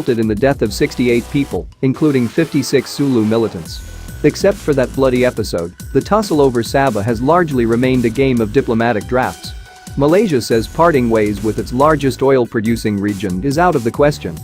in the death of 68 people, including 56 Sulu militants. Except for that bloody episode, the tussle over Sabah has largely remained a game of diplomatic drafts. Malaysia says parting ways with its largest oil-producing region is out of the question.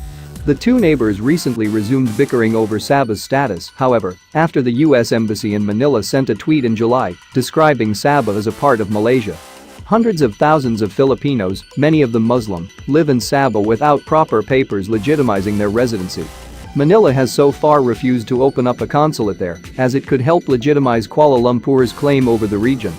The two neighbors recently resumed bickering over Sabah's status, however, after the U.S. Embassy in Manila sent a tweet in July describing Sabah as a part of Malaysia. Hundreds of thousands of Filipinos, many of them Muslim, live in Sabah without proper papers legitimizing their residency. Manila has so far refused to open up a consulate there, as it could help legitimize Kuala Lumpur's claim over the region.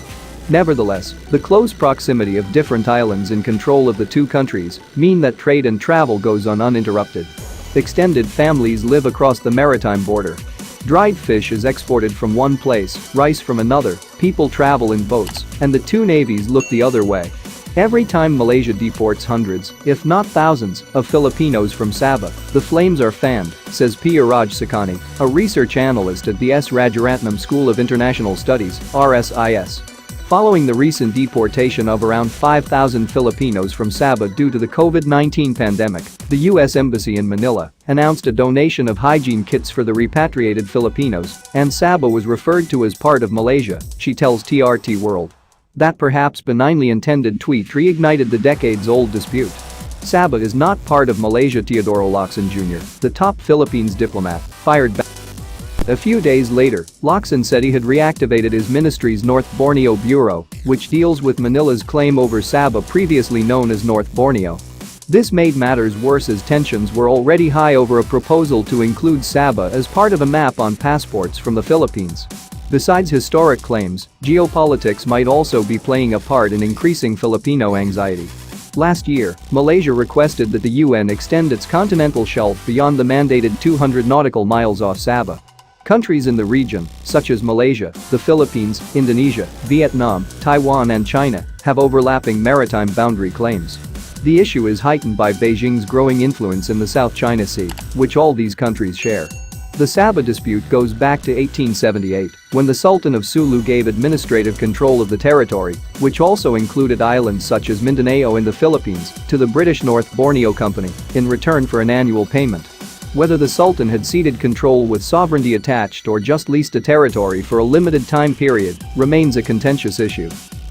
Nevertheless, the close proximity of different islands in control of the two countries mean that trade and travel goes on uninterrupted. Extended families live across the maritime border. Dried fish is exported from one place, rice from another, people travel in boats, and the two navies look the other way. Every time Malaysia deports hundreds, if not thousands, of Filipinos from Sabah, the flames are fanned, says P. Raj Sakani, a research analyst at the S. Rajaratnam School of International Studies, RSIS. Following the recent deportation of around 5,000 Filipinos from Sabah due to the COVID-19 pandemic, the U.S. Embassy in Manila announced a donation of hygiene kits for the repatriated Filipinos, and Sabah was referred to as part of Malaysia, she tells TRT World. That perhaps benignly intended tweet reignited the decades-old dispute. Sabah is not part of Malaysia. Teodoro Locsin Jr., the top Philippines diplomat, fired back. A few days later, Locsin said he had reactivated his ministry's North Borneo Bureau, which deals with Manila's claim over Sabah, previously known as North Borneo. This made matters worse as tensions were already high over a proposal to include Sabah as part of a map on passports from the Philippines. Besides historic claims, geopolitics might also be playing a part in increasing Filipino anxiety. Last year, Malaysia requested that the UN extend its continental shelf beyond the mandated 200 nautical miles off Sabah. Countries in the region, such as Malaysia, the Philippines, Indonesia, Vietnam, Taiwan and China, have overlapping maritime boundary claims. The issue is heightened by Beijing's growing influence in the South China Sea, which all these countries share. The Sabah dispute goes back to 1878, when the Sultan of Sulu gave administrative control of the territory, which also included islands such as Mindanao in the Philippines, to the British North Borneo Company, in return for an annual payment. Whether the Sultan had ceded control with sovereignty attached or just leased a territory for a limited time period remains a contentious issue.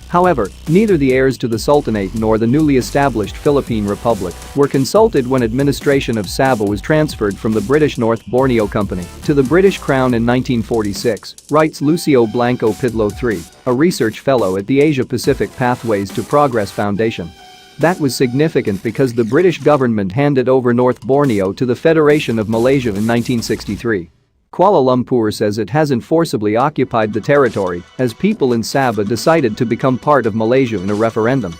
However, neither the heirs to the Sultanate nor the newly established Philippine Republic were consulted when administration of Sabah was transferred from the British North Borneo Company to the British Crown in 1946, writes Lucio Blanco Pidlo III, a research fellow at the Asia-Pacific Pathways to Progress Foundation. That was significant because the British government handed over North Borneo to the Federation of Malaysia in 1963. Kuala Lumpur says it hasn't forcibly occupied the territory, as people in Sabah decided to become part of Malaysia in a referendum.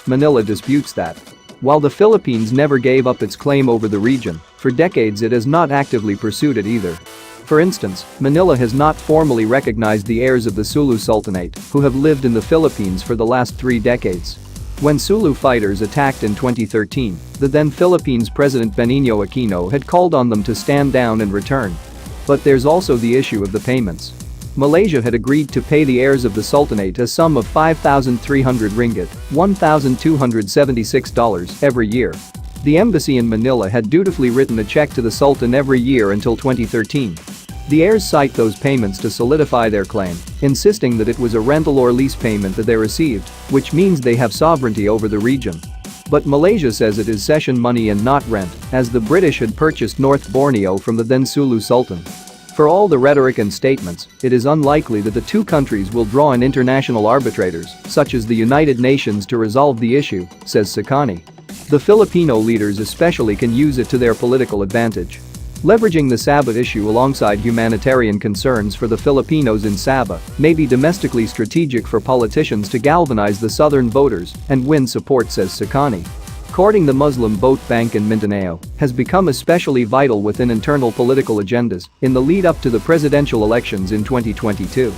Manila disputes that. While the Philippines never gave up its claim over the region, for decades it has not actively pursued it either. For instance, Manila has not formally recognized the heirs of the Sulu Sultanate, who have lived in the Philippines for the last 3 decades. When Sulu fighters attacked in 2013, the then Philippines President Benigno Aquino had called on them to stand down and return. But there's also the issue of the payments. Malaysia had agreed to pay the heirs of the Sultanate a sum of 5,300 ringgit, $1,276 every year. The embassy in Manila had dutifully written a check to the Sultan every year until 2013. The heirs cite those payments to solidify their claim, insisting that it was a rental or lease payment that they received, which means they have sovereignty over the region. But Malaysia says it is cession money and not rent, as the British had purchased North Borneo from the then Sulu Sultan. For all the rhetoric and statements, it is unlikely that the two countries will draw on international arbitrators, such as the United Nations, to resolve the issue, says Sakani. The Filipino leaders especially can use it to their political advantage. Leveraging the Sabah issue alongside humanitarian concerns for the Filipinos in Sabah may be domestically strategic for politicians to galvanize the southern voters and win support, says Sakani. Courting the Muslim vote bank in Mindanao has become especially vital within internal political agendas in the lead-up to the presidential elections in 2022.